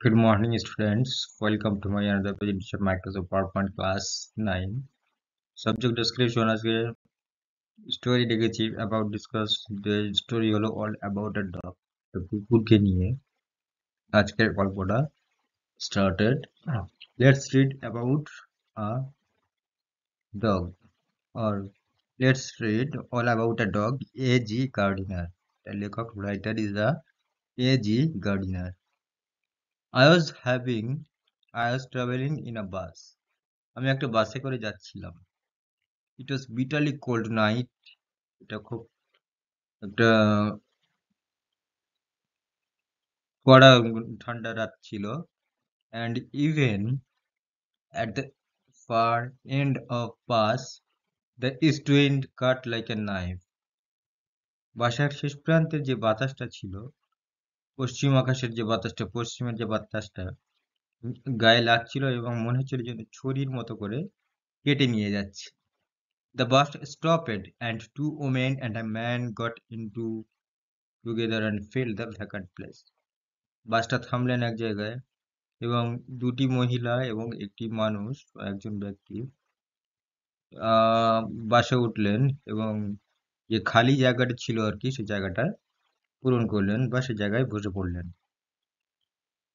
Good morning, students. Welcome to my another presentation Microsoft PowerPoint class 9. Subject description আজকে story দেখেছি about discuss the story হলো all about a dog. তো কুকুরকে নিয়ে আজকের গল্পটা started. Let's read about a dog or let's read all about a dog. A.G. Gardiner. The লেখক writer is A.G. Gardiner. I was traveling in a bus. আমি একটা বাসে করে যাচ্ছিলাম। It was bitterly cold night. এটা খুব একটা কড়া ঠান্ডা রাত ছিল। And even at the far end of bus, the east wind cut like a knife. বাসার শেষ প্রান্তের যে বাতাসটা ছিল, পশ্চিম আকাশের যে বাতাসটা, পশ্চিমের যে বাতাসটা গায়ে লাগছিল এবং মনে হচ্ছিল যেন ছুরির মতো করে কেটে নিয়ে যাচ্ছে। The bus stopped and two women and a man got into together and filled the vacant place. বাসটা থামলেন এক জায়গায় এবং দুটি মহিলা এবং একটি মানুষ একজন ব্যক্তি বাসে উঠলেন এবং যে খালি জায়গাটা ছিল আর কি সেই জায়গাটা পূরণ করলেন বা সে জায়গায় বসে পড়লেন।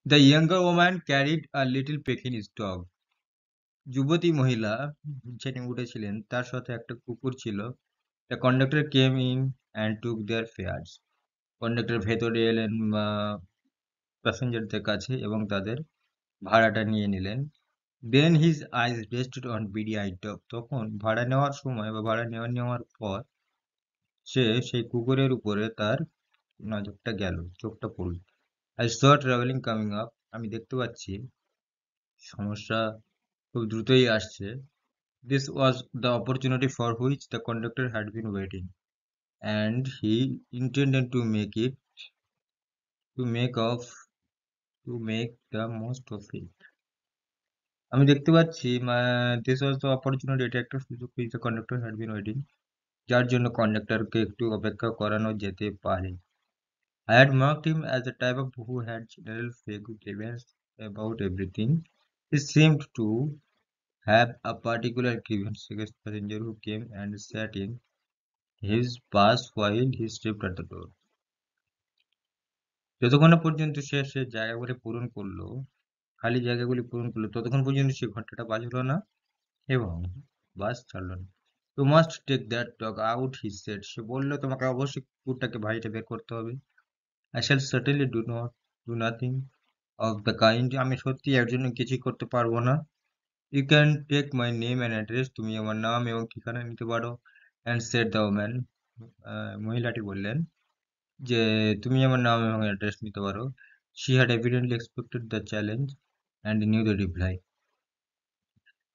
The younger woman carried a little Pekingese dog. যুবতী মহিলা যিনি উঠেছিলেন তার সাথে একটা কুকুর ছিল। The conductor came in and took their fares. Conductor ভেতরে এলেন প্যাসেঞ্জারদের কাছে এবং তাদের ভাড়াটা নিয়ে নিলেন। Then his eyes rested on beady-eyed dog. তখন ভাড়া নেওয়ার সময় বা ভাড়া নেওয়ার পর সে সেই কুকুরের উপরে তার নজরটা গেল, চোখটা পড়ল। I saw traveling coming up. আমি দেখতে পাচ্ছি সমস্যা খুব দ্রুতই আসছে। This was the opportunity for which the conductor had been waiting, and he intended to make the most of it. আমি দেখতে পাচ্ছি this was the opportunity. এটা একটা সুযোগ which the conductor had been waiting. যার জন্য কন্ডাক্টরকে একটু অপেক্ষা করানো যেতে পারে। I had marked him as a type of who had general vague grievance about everything. He seemed to have a particular grievance against the passenger who came and sat in his bus while he stepped at the door. যতক্ষণ না পর্যন্ত সে জায়গাগুলি পূরণ করলো, খালি জায়গাগুলি পূরণ করলো, ততক্ষণ পর্যন্ত সে ঘন্টাটা বাজলো না এবং বাস ছাড়লো না। You must take that dog out, he said. সে বলল, তোমাকে অবশ্যই কুকুরটাকে বাইরে বের করতে হবে। I shall certainly do nothing of the kind. আমি সত্যি এর জন্য কিছুই করতে পারবো না। You can take my name and address. তুমি আমার নাম এবং ঠিকানা নিতে পারো। And said the woman. মহিলাটি বললেন যে তুমি আমার নাম এবং অ্যাড্রেস নিতে পারো। She had evidently expected the challenge and knew the reply.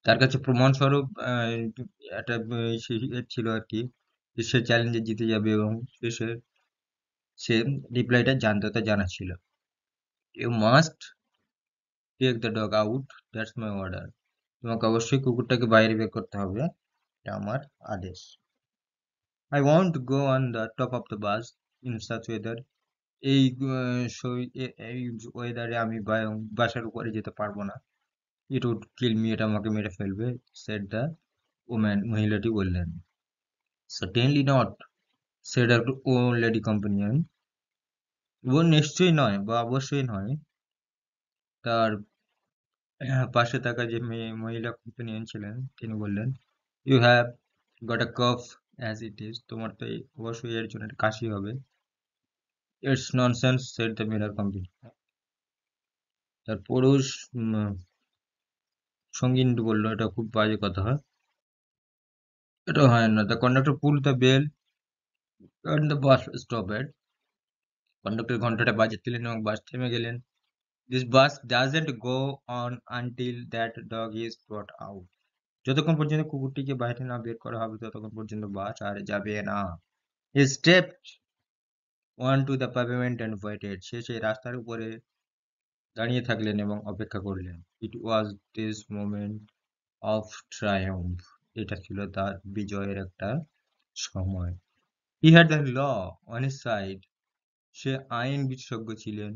তার কাছে প্রমাণস্বরূপ একটা ছিল আর কি যে সে চ্যালেঞ্জে জিতে যাবে এবং সে রিপ্লাইটা জানতো, তা জানা ছিল। You must take the dog out, that's my order. তোমাকে অবশ্যই কুকুরটাকে বাইরে বের করতে হবে, এটা আমার আদেশ। I won't go on the top of the bus in such weather. এই ওয়েদারে আমি বাসার উপরে যেতে পারবো না। It would kill me, এটা আমাকে মেরে ফেলবে, said the woman. মহিলাটি বললেন। Certainly not, said her old lady companion. ও নিশ্চয়ই নয় বা অবশ্যই নয়। তার পাশে থাকা যে মহিলা কম্পানিয়ন ছিলেন তিনি বললেন, you have got a cough as it is. তোমার তো অবশ্যই এর জন্য কাশি হবে। It's nonsense, said the male companion. তার পুরুষ সঙ্গিন বললো, এটা খুব বাজে কথা, এটা হয় না। The conductor pull the bell and the bus stopped. Conductor ঘন্টাটা বাজাচ্ছিলেন এবং বাস থেমে গেলেন। This bus doesn't go on until that dog is brought out. যতক্ষণ পর্যন্ত কুকুরটিকে বাইরে না বের করা হবে ততক্ষণ পর্যন্ত বাস আর যাবে না। He stepped onto the pavement and waited. সে সেই রাস্তার উপরে দাঁড়িয়ে থাকলেন এবং অপেক্ষা করলেন। It was this moment of triumph. এটা ছিল তার বিজয়ের একটা সময়। He had the law on his side. সে আইন বিশেষজ্ঞ ছিলেন।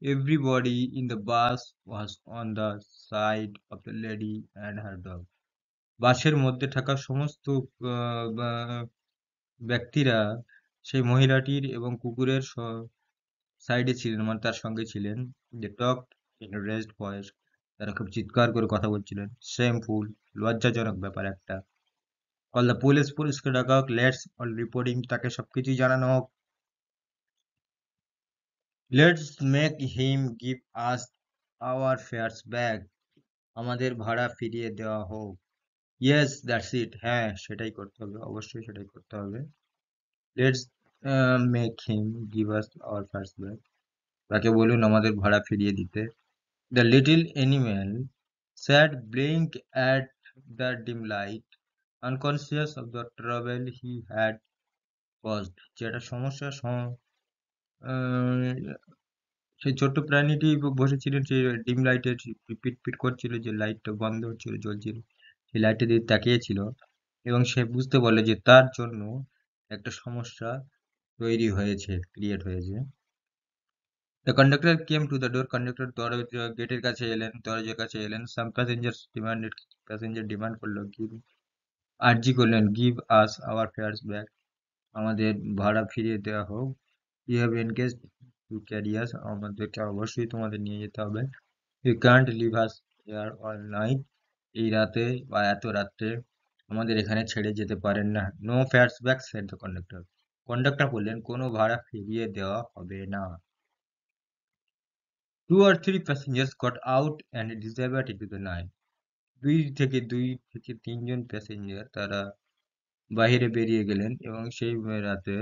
Everybody in the bus was on the side of the lady and her dog. বাসের মধ্যে থাকা সমস্ত ব্যক্তিরা সেই মহিলাটির এবং কুকুরের সাইডে ছিলেন, মানে তার সঙ্গে ছিলেন। দে টকড ইন রেজড ভয়েস, তারা খুব চিৎকার করে কথা বলছিলেন। শেমফুল, লজ্জাজনক ব্যাপার একটা। কল দ্য পুলিশ, পুলিশকে ডাকা হোক। লেটস অল রিপোর্টিং, তাকে সবকিছুই জানানো হোক। Let's make him give us our fairs back, আমাদের ভাড়া ফিরিয়ে দেওয়া হোক। ইয়েস দ্যাটস ইট, হ্যাঁ সেটাই করতে হবে, অবশ্যই সেটাই করতে হবে। Let's make him give us our fairs back, তাকে বলুন আমাদের ভাড়া ফিরিয়ে দিতে। The little animal sat blinked at the dim light, unconscious of the trouble he had caused. যেটা সমস্যা সেই ছোট্ট প্রাণীটি বসেছিলেন সেই ডিম লাইটে, পিট পিট করছিল, যে লাইটটা বন্ধ হচ্ছিল, জ্বলছিল, সেই লাইটটা দিয়ে তাকিয়েছিল, এবং সে বুঝতে পারলো যে তার জন্য একটা সমস্যা তৈরি হয়েছে, ক্রিয়েট হয়েছে। The conductor came to the door. Conductor গেটের কাছে এলেন, দরজার কাছে এলেন। Some passengers demanded, passenger demand করলো, আর্জি করলেন, give us our fares back, আমাদের ভাড়া ফিরিয়ে দেওয়া হোক। You have engaged to carry us, আমাদেরকে অবশ্যই তোমাদের নিয়ে যেতে হবে। You can't leave us here all night, এই রাতে বা এত রাত্রে আমাদের এখানে ছেড়ে যেতে পারেন না। No fares back, said the conductor. Conductor বললেন, কোনো ভাড়া ফিরিয়ে দেওয়া হবে না। Two or three passengers got out and disappeared into the night. দুই থেকে তিনজন প্যাসেঞ্জার তারা বাহিরে বেরিয়ে গেলেন এবং সেই রাতে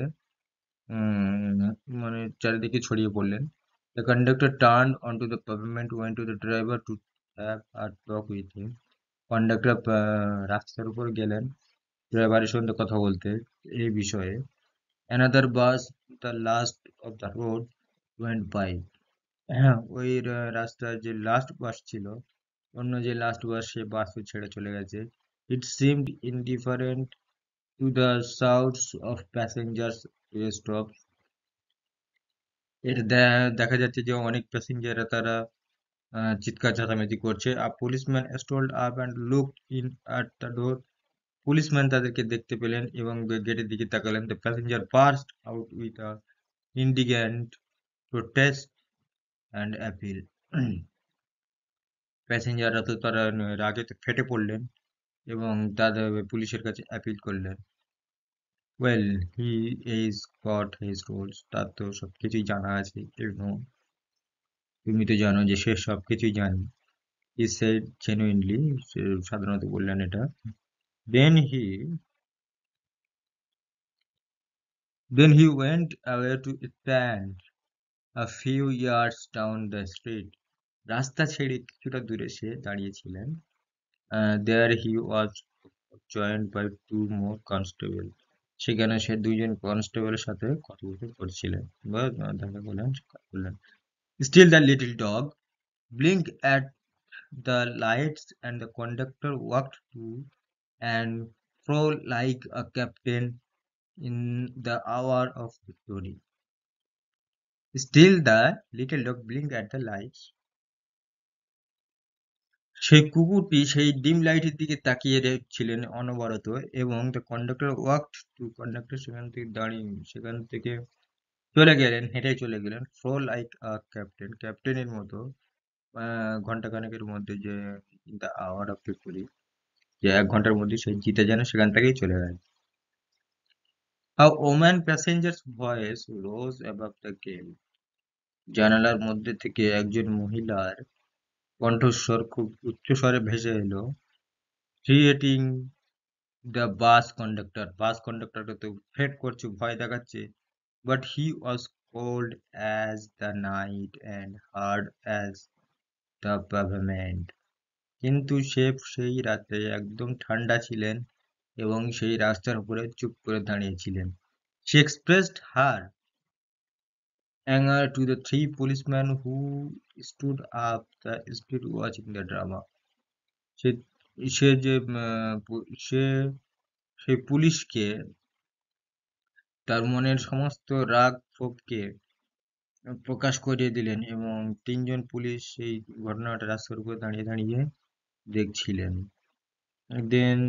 উম, মানে চারিদিকে ছড়িয়ে পড়লেন। The conductor turned onto the pavement, went to the driver to have a talk with him. Conductor রাস্তার উপর গেলেন ড্রাইভারের সঙ্গে কথা বলতে এই বিষয়ে। Another bus, the last of the road, went by. হ্যাঁ, ওই রাস্তার যে লাস্ট বাস ছিল, অন্য যে লাস্ট বাস, সে বাসও ছেড়ে চলে গেছে। It seemed indifferent to the shouts of passengers to stop. এটা দেখা যাচ্ছে যে অনেক প্যাসেঞ্জাররা তারা চিৎকার চেঁচামেচি করছে। A policeman strolled up and looked in at the door. Policeman তাদেরকে দেখতে পেলেন এবং গেটের দিকে তাকালেন। The passenger burst out with a indignant protest and appeal. প্যাসেঞ্জাররা তো তারা রাগে তো ফেটে পড়লেন এবং তাদের পুলিশের কাছে অ্যাপিল করলেন। Well he is goat his rules, তার তো সবকিছুই জানা আছে, তুমি তো জানো যে সে সবকিছুই জানে। হি সেড জেনুইনলি, সে সাধারণত বললেন এটা। Then he then he went away to stand a few yards down the street, রাস্তা ছেড়ে কিছুটা দূরে সে দাঁড়িয়েছিলেন। There he was joined by two more constable, সেখানে সে দুইজন কনস্টেবলের সাথে কথোপকথন করছিলেন বা দেখা করলেন, কথা বললেন। Still the little dog blinked at the lights and the conductor walked to and fro like a captain in the hour of victory. Still the little dog blinked at the lights. সেই কুকুরটি সেই ডিম লাইটের দিকে তাকিয়ে ছিলেন অনবরত, এবং the conductor walked to, conductor সেখান থেকে চলে গেলেন, হেঁটে চলে গেলেন। ফ্লো লাইক আ ক্যাপ্টেন, ক্যাপ্টেনের মতো, ঘন্টা খানেকের মধ্যে, যে দ্য আওয়ার অফ ভিক্টোরি, যে 1 ঘন্টার মধ্যে সে জিতে যেন সেখান থেকেই চলে গেল। A woman passengers voice rose above the গেল, জানালার মধ্যে থেকে একজন মহিলার কণ্ঠস্বর খুব উচ্চস্বরে ভেসে এলো। ক্রিয়েটিং দ্য বাস কন্ডাক্টরকে তো থ্রেট করছে, ভয় দেখাচ্ছে। But he was cold as the night and hard as the pavement, কিন্তু সে সেই রাতে একদম ঠান্ডা ছিলেন এবং সেই রাস্তার উপরে চুপ করে দাঁড়িয়েছিলেন। She expressed her anger to the three policemen who stood up the street watching the drama. সে সে যে সে সেই পুলিশকে তার মনের সমস্ত রাগ ক্ষোভকে প্রকাশ করে দিলেন এবং তিনজন পুলিশ সেই ঘটনাটা রাস্তার উপর দাঁড়িয়ে দাঁড়িয়ে দেখছিলেন। দেন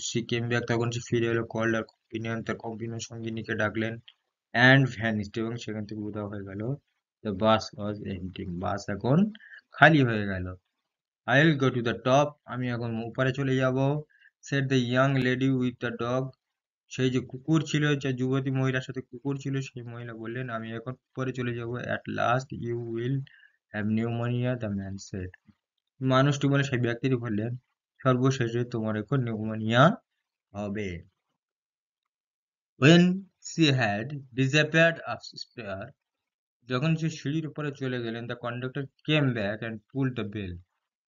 সি কেম ব্যাক, তখন সে ফিরে এলো, কল্ড আর কম্পিনিয়ন, তার কম্পিনিয়ন সঙ্গিনীকে ডাকলেন, অ্যান্ড ভ্যানিস্ট, এবং সেখান থেকে উধাও হয়ে গেল। দ্য বাস ওয়াজ এমটি, বাস এখন খালি হয়ে গেল। I will go to the top, আমি এখন উপরে চলে যাব, said the young lady with the dog, সেই যে কুকুর ছিল, যে যুবতী মহিলার সাথে কুকুর ছিল, সেই মহিলা বললেন, আমি এখন উপরে চলে যাব। At last you will have pneumonia, the man said, মানুষটি বলে, সেই ব্যক্তিটি বললেন, সর্বশেষে তোমার এখন নিউমোনিয়া হবে। When she had disappeared upstairs, যখন সে সিঁড়ির উপরে চলে গেলেন, the conductor came back and pulled the bell,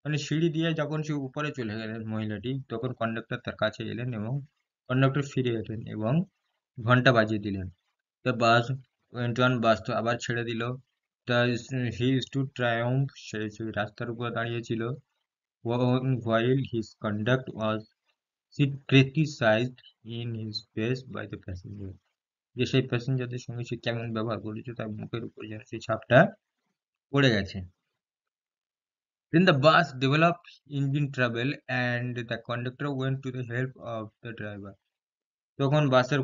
মানে সিঁড়ি দিয়ে যখন সে উপরে চলে গেলেন মহিলাটি, তখন কন্ডাক্টর তার কাছে এলেন এবং কন্ডাক্টর ফিরে এলেন এবং ঘন্টা বাজিয়ে দিলেন। দ্য বাস ওয়েন্ট অন, বাস তো আবার ছেড়ে দিল। দ্য হি স্টুড ট্রায়াম্ফ, সে সেই রাস্তার উপর দাঁড়িয়েছিল। while his conduct was criticized in his face by the passenger, যে সেই প্যাসেঞ্জারদের সঙ্গে সে কেমন ব্যবহার করেছে, তার মুখের উপর যেন সেই ছাপটা পড়ে গেছে। Then the bus developed engine trouble and the conductor went to the help of the driver. তখন বাসের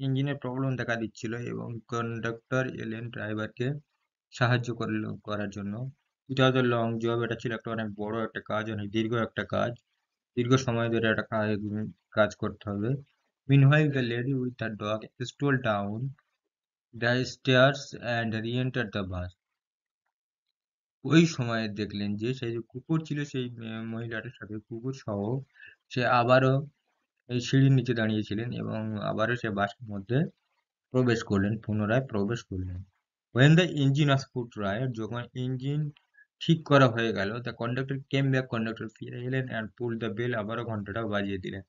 ইঞ্জিনের প্রবলেম দেখা দিচ্ছিল এবং কন্ডাক্টর এলেন ড্রাইভারকে সাহায্য করার জন্য। এটা ওয়াজ লং জব, এটা ছিল একটা অনেক বড় একটা কাজ, অনেক দীর্ঘ একটা কাজ, দীর্ঘ সময় ধরে একটা কাজ করতে হবে। Meanwhile, the lady with the dog stole down the stairs and re-entered the bus. ওই সময়ে দেখলেন যে সেই যে কুকুর ছিল, সেই মহিলাটার সাথে কুকুর সহ সে আবারও এই সিঁড়ির নিচে দাঁড়িয়েছিলেন এবং আবারও সে বাসের মধ্যে প্রবেশ করলেন, পুনরায় প্রবেশ করলেন। When the engine was put right, যখন ইঞ্জিন ঠিক করা হয়ে গেল, the conductor came back, conductor ফিরে এলেন, and pulled the bell, আবারও ঘন্টাটা বাজিয়ে দিলেন।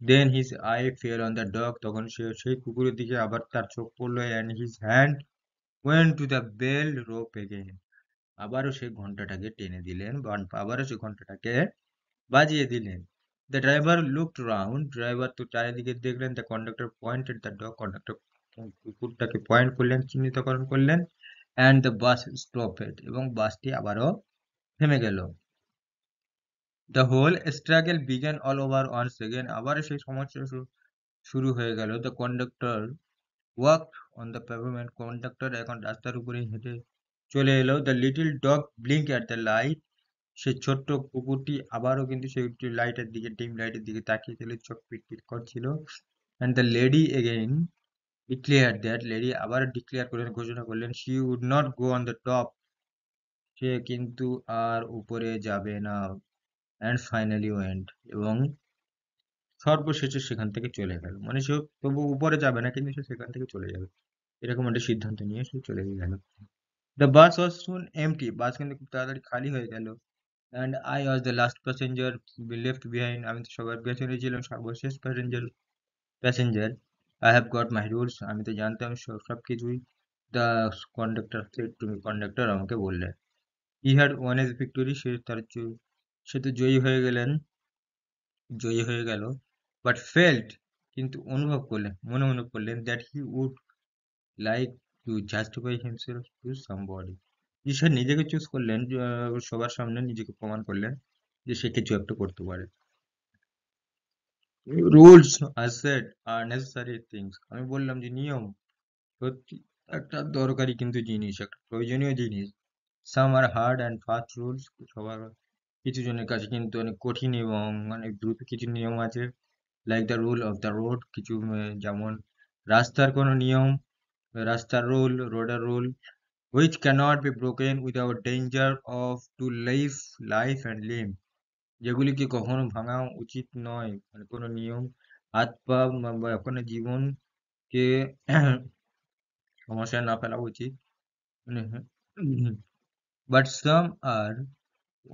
Then his eye fell on the dog, তখন সে সেই কুকুরের দিকে আবার তার চোখ পড়লো, and his hand went to the bell rope again, আবারও সেই ঘন্টাটাকে টেনে দিলেন, বা আবারও সেই ঘন্টাটাকে বাজিয়ে দিলেন। The driver looked round, driver তো চারিদিকে দেখলেন। The conductor pointed the dog, conductor কুকুরটাকে পয়েন্ট করলেন, চিহ্নিতকরণ করলেন। অ্যান্ড দ্য বাস স্টপেড, এবং বাসটি আবারও থেমে গেল। The whole struggle began all over once again, আবার সেই সমস্যা শুরু হয়ে গেল। The conductor walk on the pavement, কন্ডাক্টর এখন রাস্তার উপরে হেঁটে চলে এলো। The little dog blink at the light, সে ছোট্ট কুকুরটি আবারও কিন্তু সেই লাইটের দিকে, ডিম লাইটের দিকে তাকিয়ে ছিল, চোখ পিটপিট করছিল। And the lady again declare, that lady আবার ডিক্লেয়ার করলেন, ঘোষণা করলেন, she would not go on the top, সে কিন্তু আর উপরে যাবে না। অ্যান্ড ফাইনালি ওয়েন্ট, এবং সর্বশেষে সেখান থেকে চলে গেল, মানে সে তবু উপরে যাবে না, কিন্তু সে সেখান থেকে চলে যাবে, এরকম একটা সিদ্ধান্ত নিয়ে সে চলে গেল। The bus was soon MT, বাস কিন্তু খুব তাড়াতাড়ি খালি হয়ে গেল। And I was the last passenger left behind, আমি তো সবার পেছনে ছিলাম, সর্বশেষ passenger. I have got my rules, আমি তো জানতাম সব কিছুই। The conductor said to me, conductor আমাকে বললেন। He had won his victory, সে তো জয়ী হয়ে গেল। বাট ফেল্ট, কিন্তু মনে করলেন, that he would like to justify himself to somebody, যে সে নিজেকে চুজ করলেন, সবার সামনে নিজেকে প্রমাণ করলেন যে সে কিছু একটা করতে পারে। Rules I said R necessary things, আমি বললাম যে নিয়ম সত্যি একটা দরকারি কিন্তু জিনিস, একটা প্রয়োজনীয় জিনিস। সাম আর হার্ড অ্যান্ড ফাস্ট রুলস, সবার কিছু জনের কাছে কিন্তু অনেক কঠিন এবং অনেক দ্রুত কিছু নিয়ম আছে। Like the rule of the road, কিছু যেমন রাস্তার কোনো নিয়ম, রাস্তার রুল, রোডের rule, which cannot be broken without danger of to life and limb, যেগুলিকে কখনো ভাঙা উচিত নয়, মানে কোনো নিয়ম হাত পা বা কোনো জীবনকে সমস্যায় না ফেলা উচিত। But some are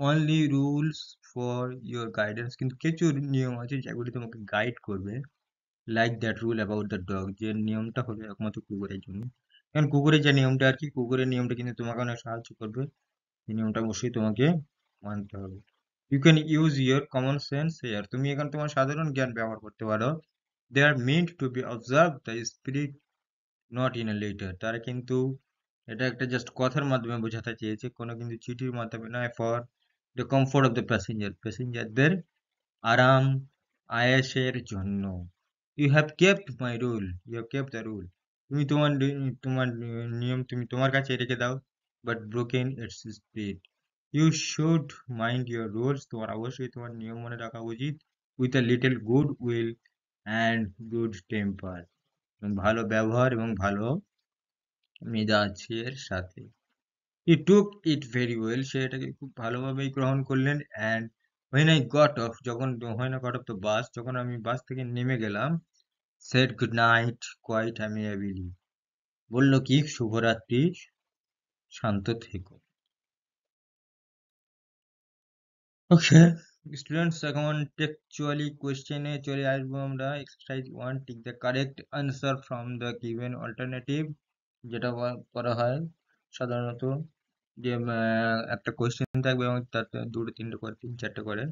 only rules for your guidance, কিন্তু কিছু নিয়ম আছে যেগুলি তোমাকে গাইড করবে। Like that rule about the dog, যে নিয়মটা হলো একমাত্র কুকুরের জন্য, কারণ কুকুরের যে নিয়মটা আর কি, কুকুরের নিয়মটা কিন্তু তোমাকে অনেক সাহায্য করবে, এই নিয়মটা অবশ্যই তোমাকে মানতে হবে। You can use your common sense here, তুমি এখন তোমার সাধারণ জ্ঞান ব্যবহার করতে পারো। They are meant to be observe the spirit not in a letter, তারা কিন্তু এটা একটা জাস্ট কথার মাধ্যমে বোঝাতে চেয়েছে, কোনো কিন্তু চিঠির মাধ্যমে নয়। For the comfort of the passenger, প্যাসেঞ্জারদের আরাম আয়েশের জন্য। You have kept my rule, you have kept the rule. তুমি তোমার নিয়ম তুমি তোমার কাছে রেখে দাও, but broken its speed. You should mind your rules, তোমার অবশ্যই তোমার নিয়ম মনে রাখা উচিত। With a little good will and good temper, ভালো ব্যবহার এবং ভালো মেজাজের সাথে। He took it very well, সে এটাকে খুব ভালোভাবেই গ্রহণ করলেন। and when I got off, when I got off the bus, যখন আমি বাস থেকে নেমে গেলাম, said good night quite amiably, বলল কি শুভরাত্রি, শান্ত থেকো। ওকে স্টুডেন্টস, এখন টেক্সচুয়ালি কোয়েশ্চেনে চলে আসবো আমরা। Exercise 1, tick the correct answer from the given alternative. যেটা করা হয় সাধারণত, যে একটা কোয়েশ্চেন থাকবে এবং তাতে দুটো তিনটে করে তিন চারটে করে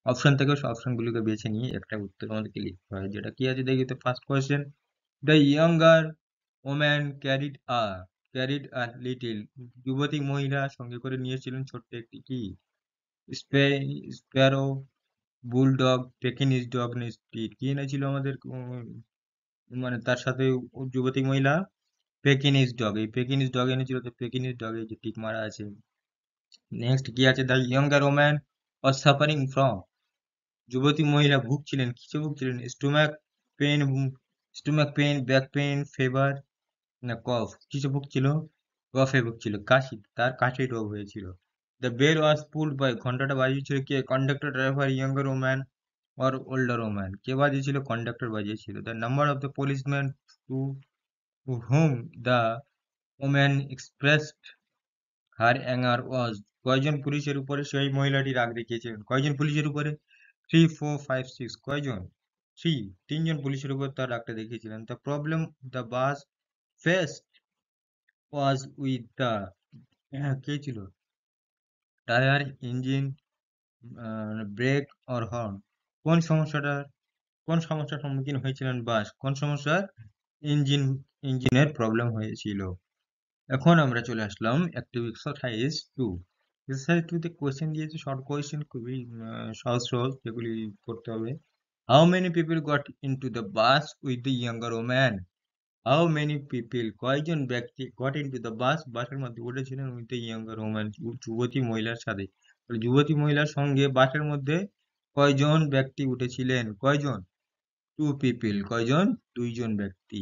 অপশন থেকে, অপশনগুলিকে বেছে নিয়ে একটা উত্তর আমাদেরকে লিখতে হয়। যেটা কি আছে দেখি তো। First question, the younger woman carried a little, যুবতী মহিলা সঙ্গে করে নিয়েছিলেন ছোট্ট একটি কি, স্প্যারো, বুলডগ, পেকিনিজ ডগ না স্পিড, কি এনেছিল আমাদের মানে তার সাথে যুবতী মহিলা পেকিনিজ ডগ, এই পেকিনিজ ডগ এনেছিল। তো পেকিনিজ ডগে যে টিক মারা আছে। নেক্সট কি আছে, the younger woman was suffering from, যুবতী মহিলা ভুগছিলেন, কিছু ভুগছিলেন, stomach pain, back pain, fever না কফ, কিছু ভুগছিল, কফে ভুগছিল, কাশি, তার কাশি রোগ হয়েছিল। The bell was pulled by, ঘন্টাটা বাজিয়েছিল কে, conductor, driver, younger woman or older woman, কে বাজিয়েছিল, কন্ডাক্টর বাজিয়েছিল। The number of the policemen to whom the woman expressed her anger was, কয়জন পুলিশের উপরে সেই মহিলাটি রাগ দেখিয়েছিলেন, কয়জন পুলিশের উপরে, 3, 4, 5, 6, কয়জন, 3, তিনজন পুলিশের উপর তার রাগটা দেখিয়েছিলেন। The problem the bus faced was with the, কে ছিল, tyre, engine, brake or horn, কোন সমস্যাটা, কোন সমস্যার সম্মুখীন হয়েছিলেন বাস, কোন সমস্যার, ইঞ্জিন, ইঞ্জিনের প্রবলেম হয়েছিল। এখন আমরা চলে আসলাম অ্যাক্টিভ এক্সারসাইজ 2। এক্সারসাইজ 2 তে কোশ্চেন দিয়েছে, শর্ট কোশ্চেন, খুবই সহজ সহজ, যেগুলি করতে হবে। How many people goat into the bus with the younger woman, how many people, কয়জন ব্যক্তি, গট ইনটু দ্য বাস, বাসের মধ্যে উঠেছিলেন, উইথ দ্য ইয়াঙ্গার ওম্যান, যুবতী মহিলার সাথে। তাহলে যুবতী মহিলার সঙ্গে বাসের মধ্যে কয়জন ব্যক্তি উঠেছিলেন, কয়জন, 2 পিপল, কয়জন, দুইজন ব্যক্তি।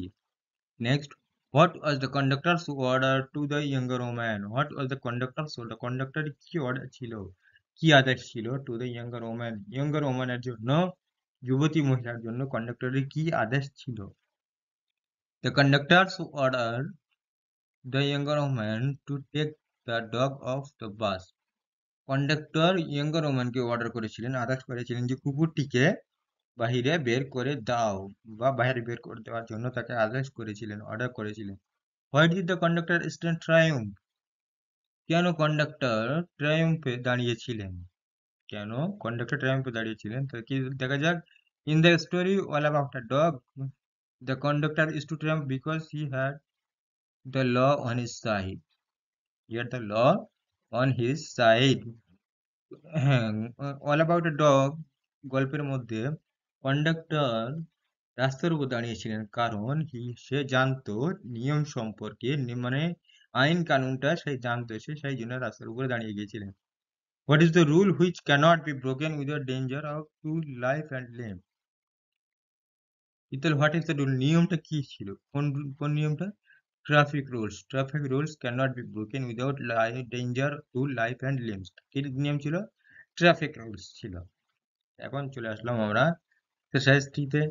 Next, what was the conductor's order to the younger woman? What was the conductor's order? Conductor কি order ছিল, কি আদেশ ছিল, to the younger woman, younger woman এর জন্য, যুবতী মহিলার জন্য কন্ডাক্টরের কি আদেশ ছিল? The conductor's order the younger woman to take the dog off the bus. Conductor younger ওম্যানকে অর্ডার করেছিলেন, আদেশ করেছিলেন যে কুকুরটিকে বাহিরে বের করে দাও, বা বাইরে বের করে দেওয়ার জন্য তাকে আদেশ করেছিলেন, অর্ডার করেছিলেন। Why did the conductor stand triumph? কেন কন্ডাক্টর ট্রায়াম্ফে দাঁড়িয়েছিলেন, কেন কন্ডাক্টর ট্রায়াম্ফে দাঁড়িয়েছিলেন, তো কি দেখা যাক। In the story all about a dog, the conductor is to triumph because he had the law on his side, he had the law on his side. হ্যাঁ, অল অ্যাবাউট আ ডগ গল্পের মধ্যে conductor রাস্তার উপর দাঁড়িয়েছিলেন কারণ সে জানতো নিয়ম সম্পর্কে, মানে আইন কানুনটা সে জানতো, সে সেই জন্য রাস্তার উপরে দাঁড়িয়ে গিয়েছিলেন। What is the rule which cannot be broken without danger of to life and limb, তাহলে হোয়াট ইজ দ্য রুল, নিয়মটা কি ছিল, কোন নিয়মটা, traffic rules cannot be broken without danger to life and limbs, কি নিয়ম ছিল, ট্রাফিক রুলস ছিল। এখন চলে আসলাম আমরা এক্সারসাইজটিতে।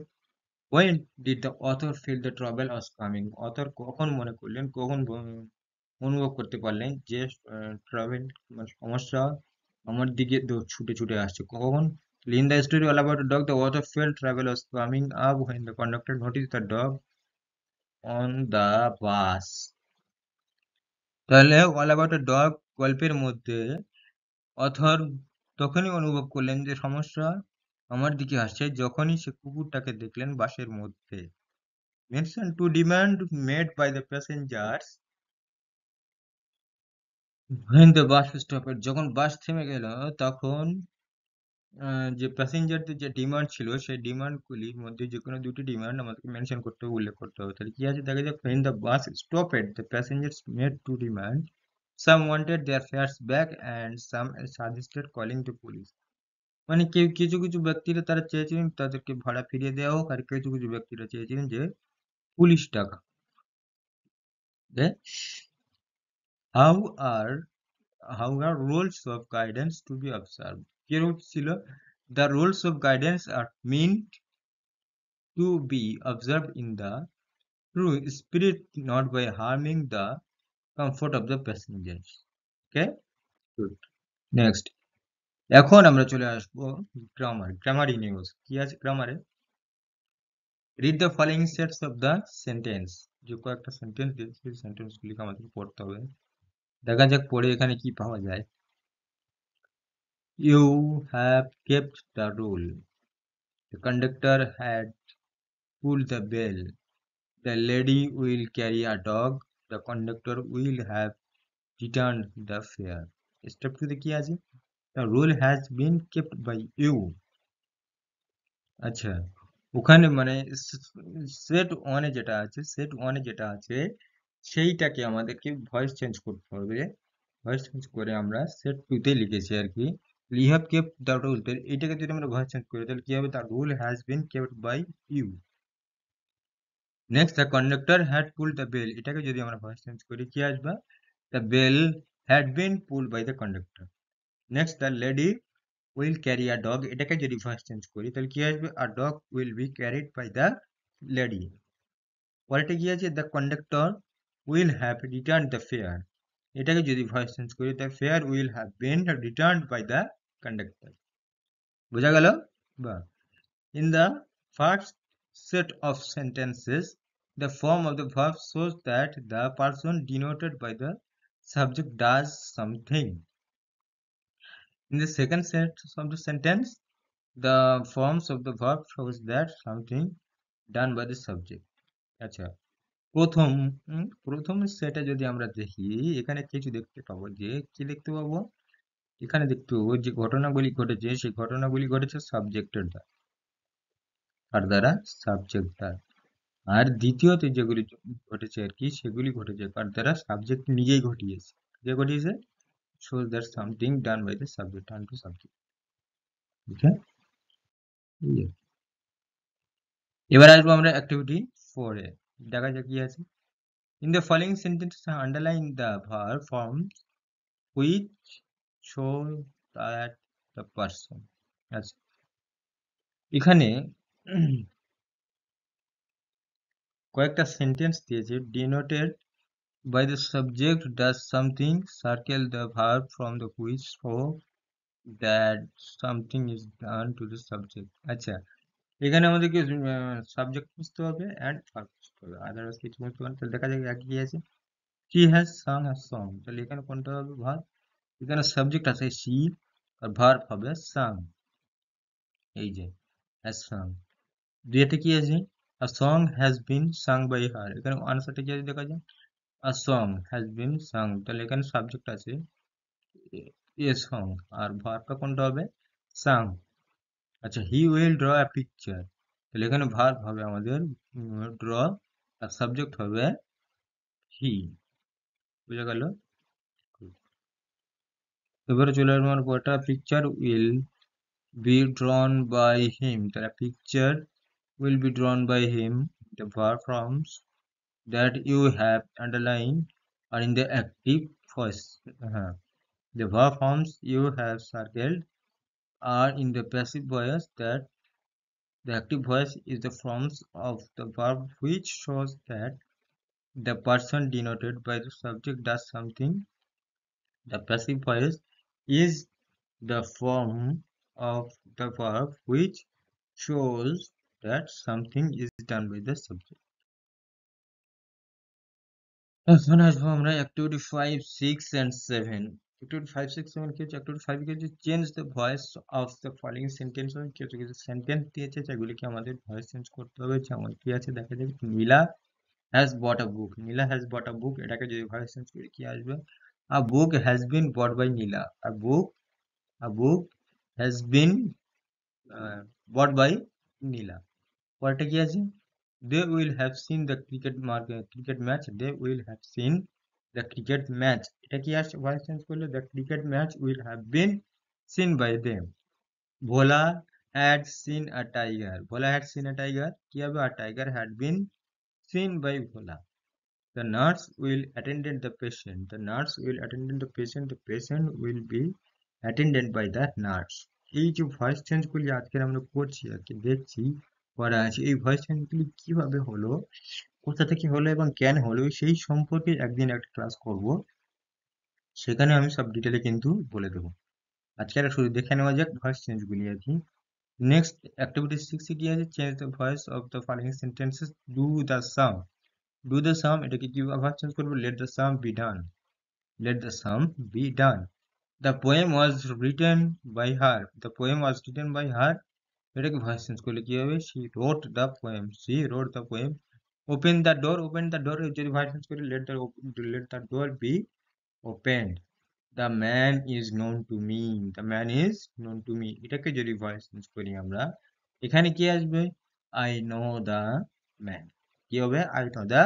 When did the author feel the trouble was coming? Author কখন মনে করলেন, কখন অনুভব করতে পারলেন যে ট্রাভেল মানে সমস্যা আমার দিকে ছুটে ছুটে আসছে, কখন? In the story all about a dog, the author felt travel was coming up when the conductor noticed the dog on the bus. তাহলে all about a dog গল্পের মধ্যে অথর তখনই অনুভব করলেন যে সমস্যা আমার দিকে আসছে যখনই সে কুকুরটাকে দেখলেন বাসের মধ্যে। Mention to demand made by the passengers when the bus stopped, যখন বাস থেমে গেল তখন যে প্যাসেঞ্জারদের যে ডিমান্ড ছিল সেই ডিমান্ড গুলির মধ্যে যে কোনো দুটি ডিমান্ড আমাদেরকে মেনশন করতে হবে, উল্লেখ করতে হবে। তাহলে কি আছে দেখা যাক, when the bus stopped the passengers made two demand, some wanted their fares back and some suggested calling the police। মানে কেউ কিছু কিছু ব্যক্তিরা তারা চেয়েছিলেন তাদেরকে ভাড়া ফিরিয়ে দেওয়া হোক, আর কিছু কিছু ব্যক্তিরা চেয়েছিলেন যে পুলিশ টাকা। How are how are rules of guidance to be observed? কিরূপ ছিল? The rules of guidance are meant to be observed in the true spirit, not by harming the comfort of the passengers. Okay, good. Next, এখন আমরা চলে আসবো grammar. Grammar in use কি আছে গ্রামারে? Read the following sets of the sentence. যে কয়েকটা sentence দিয়েছে সেই সেন্টেন্স গুলিকে আমাদের পড়তে হবে। দেখা যাক পড়ে এখানে কি পাওয়া যায়। You have kept the rule. The conductor had pulled the bell. The lady will carry a dog. The conductor will have returned the fare. Step 2 তে কি আছে? The rule has been kept by you. আচ্ছা, ওখানে মানে set ওয়ানে যেটা আছে সেইটাকে আমাদেরকে ভয়েস চেঞ্জ করতে হবে। ভয়েস চেঞ্জ করে আমরা সেট 2 তে লিখেছি আর কি। You have kept the rule, এটাকে যদি আমরা ভয়েস চেঞ্জ করি তাহলে কি হবে? The rule has been kept by you. Next, the conductor had pulled the bell, এটাকে যদি আমরা ভয়েস চেঞ্জ করি কি আসবে? The bell had been pulled by the conductor. Next, the lady will carry a dog, এটাকে যদি voice change করি তাহলে কি আসবে? A dog will be carried by the lady. পরেরটা কি আছে? The conductor will have return the fare, এটাকে যদি ভয়েস চেঞ্জ করি the fare will have been return by the conductor. বোঝা গেল? বা in the first set of sentences, the form of the verb shows that the person denoted by the subject does something. In the second set of the sentence, the forms of the verb shows that something done by the subject. আচ্ছা, প্রথম প্রথম সেটে যদি আমরা দেখি এখানে কিছু দেখতে পাবো, যে কি দেখতে পাবো? এখানে দেখতে পাবো যে ঘটনাগুলি ঘটেছে সেই ঘটনাগুলি ঘটেছে সাবজেক্টের দ্বারা। কার দ্বারা? সাবজেক্ট দ্বারা। আর দ্বিতীয়তে যেগুলি ঘটেছে আর কি সেগুলি ঘটেছে কার দ্বারা? সাবজেক্ট নিজেই ঘটিয়েছে। কে ঘটিয়েছে? shows that something done by the subject and to subject. ওকে, এবার আসবো আমরা অ্যাক্টিভিটি 4 এ। দেখা যাক কি আছে। in the following sentence underline the verb forms which show that the person। আচ্ছা, এখানে কয়েকটা সেন্টেন্স দিয়েছে। denoted by the subject does something, circle the verb from the which show that something is done to the subject। আচ্ছা, এখানে আমাদেরকে subject বুঝতে হবে and verb বুঝতে হবে, আদারওয়াইজ কিছু বুঝতে হবে না। তাহলে দেখা যাক কি আছে। she has sung a song, তাহলে এখানে কোনটা হবে? ভার্ব। এখানে সাবজেক্ট আছে she আর ভার্ব হবে sung। এই যে has sung। দুইতে কি আছে? a song has been sung by her, এখানে আনসারটা কি আছে দেখা যায়। a song has been sung, তাহলে এখানে সাবজেক্ট আছে এ সং আর ভার্বটা কোনটা হবে? সাং। আচ্ছা, he will draw a picture, তাহলে এখানে ভার্ব হবে আমাদের ড্র আর সাবজেক্ট হবে হি। বুঝা গেল? এবারে চলে আসবো আমার পরটা, picture will be drawn by him, তাহলে picture will be drawn by him. The verb forms that you have underline are in the active voice. হ্যাঁ, the verb forms you have circled are in the passive voice, that the active voice is the forms of the verb which shows that the person denoted by the subject does something. The passive voice is the form of the verb which shows that something is done by the subject. এখন আসবো আমরা activity 5, 6 and 7। Activity 5, 6, 7 কি হচ্ছে? Activity 5 কি হচ্ছে? Change the voice of the following sentence. কিছু কিছু sentence দিয়েছে যেগুলিকে আমাদের ভয়েস চেঞ্জ করতে হবে। যেমন কি আছে দেখা যাবে, নীলা has bot a book. Nila has বট আ বুক, এটাকে যদি ভয়েস চেঞ্জ করি কি আসবে? A book has been bought by Nila. A book has been bought by Nila. পরেরটা কি আছে? They will have seen the cricket match. They will have seen the cricket match. এটা কি আসছে? ভয়েস চেঞ্জ করলে the cricket match will have been seen by them. Bhola had seen a tiger. Bhola had seen a tiger. কি হবে? A tiger had been seen by Bhola. The nurse will attend the patient. The nurse will attend the patient. The patient will be attended by the nurse. এই যে voice change গুলি আজকে আমরা করছি আর কি দেখছি করা আছে, এই ভয়েস চেঞ্জ গুলি কিভাবে হলো, কোথা থেকে হলো এবং কেন হলো সেই সম্পর্কে একদিন একটা ক্লাস করব, সেখানে আমি সব ডিটেলে কিন্তু বলে দেবো। আজকে একটা শুধু দেখে নেওয়া যাক ভয়েস চেঞ্জ গুলি আর কি। নেক্সট অ্যাক্টিভিটি 6 কি আছে? Change the voice of the following sentences, do the sum. Do the sum এটাকে কিভাবে ভয়েস চেঞ্জ করবো? Let the sum be done. Let the sum be done. The poem was written by her. The poem was written by her. এটাকে voice change করলে কি হবে? She wrote the poem. She wrote the poem. Open the door. Open the door যদি voice change করি let the door be opened. The man is known to me. The man is known to me. এটাকে যদি voice change করি আমরা, এখানে কি আসবে? I know the man. কি হবে? I know the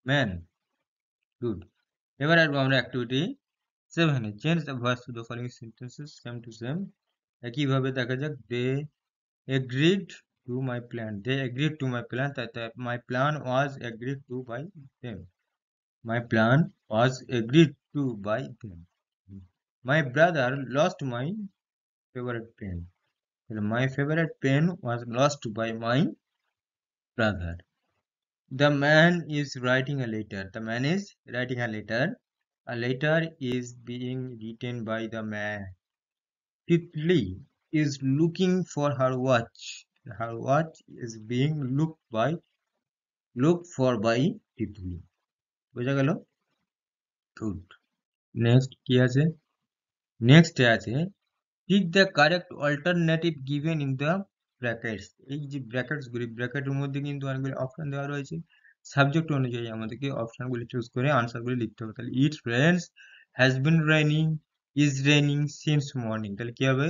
man. Good. এবার আসবো আমরা অ্যাক্টিভিটি 7 এ। Change the voice to the following sentences same to same. একইভাবে দেখা যাক, they agreed to my plan. They agreed to my plan, my plan was agreed to by them. My plan was agreed to by them. My brother lost my favourite pen. My favourite pen was lost by my brother. The man is writing a letter. The man is writing a letter. A letter is being written by the man. Titli is looking for her watch. Her watch is being looked for by Titli. বোঝা গেল? Good. Next কি আছে? Next আছে pick the correct alternative given in the brackets. এই যে brackets গুলি, ব্র্যাকেটের মধ্যে কিন্তু অনেকগুলি অপশন দেওয়া রয়েছে। সাবজেক্ট অনুযায়ী আমাদেরকে অপশনগুলি চুজ করে আনসারগুলি লিখতে হবে। তাহলে it rains, has been raining, is raining since morning. তাহলে কি হবে?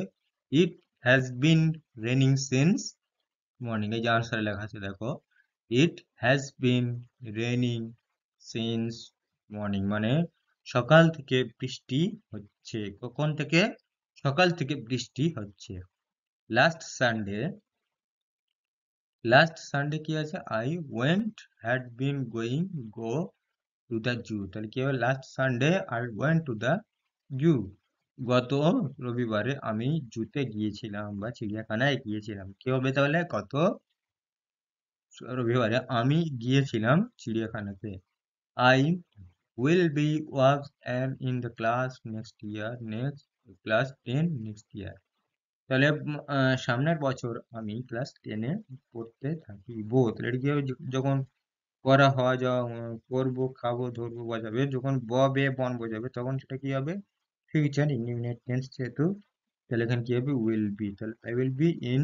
It has been raining since morning. এই যে আনসারে লেখা আছে দেখো, it has been raining since morning, মানে সকাল থেকে বৃষ্টি হচ্ছে। কখন থেকে? সকাল থেকে বৃষ্টি হচ্ছে। লাস্ট সানডে কি আছে? I went had been go to the zoo. তাহলে কি হবে? Last Sunday I went to the zoo. গত রবিবারে আমি জুতে গিয়েছিলাম বা চিড়িয়াখানায় গিয়েছিলাম। কি হবে তাহলে? গত রবিবারে আমি গিয়েছিলাম চিড়িয়াখানাতে। I will be was am in the class class 10 next year. তাহলে সামনের বছর আমি ক্লাস 10 এ পড়তে থাকিব। তাহলে এটা কি হবে? যখন করা হওয়া যাওয়া করবো, খাবো, ধরবো বোঝাবে, যখন বে বন বোঝাবে তখন সেটা কি হবে? ফিউচার ইনডিফিনিট টেন্স যেহেতু, তাহলে এখানে কি হবে? Will be. তাহলে I will be in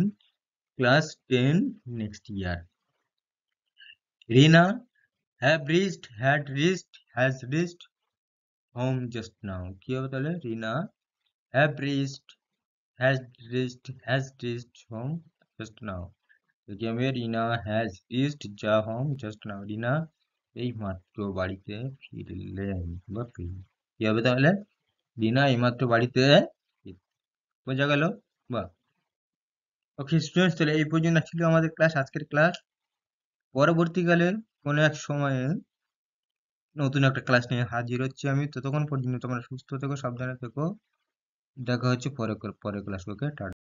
class 10 next year. Rina had reached, has reached home just now. কি হবে তাহলে? রিনা have reached, has reached home just now. তো কি হবে? রিনা has reached home just now. রিনা এই মাত্র বাড়িতে ফিরলেন বা ফিরল। কি হবে তাহলে? রিনা এইমাত্র বাড়িতে বোঝা গেল? বাহ। ওকে স্টুডেন্টস, তাহলে এই পর্যন্ত ছিল আমাদের ক্লাস, আজকের ক্লাস। পরবর্তীকালে কোনো এক সময়ে নতুন একটা ক্লাস নিয়ে হাজির হচ্ছি আমি। ততক্ষণ পর্যন্ত তোমরা সুস্থ থেকো, সাবধানে থেকো। দেখা হচ্ছে পরে ক্লাস। ওকে, টাটা।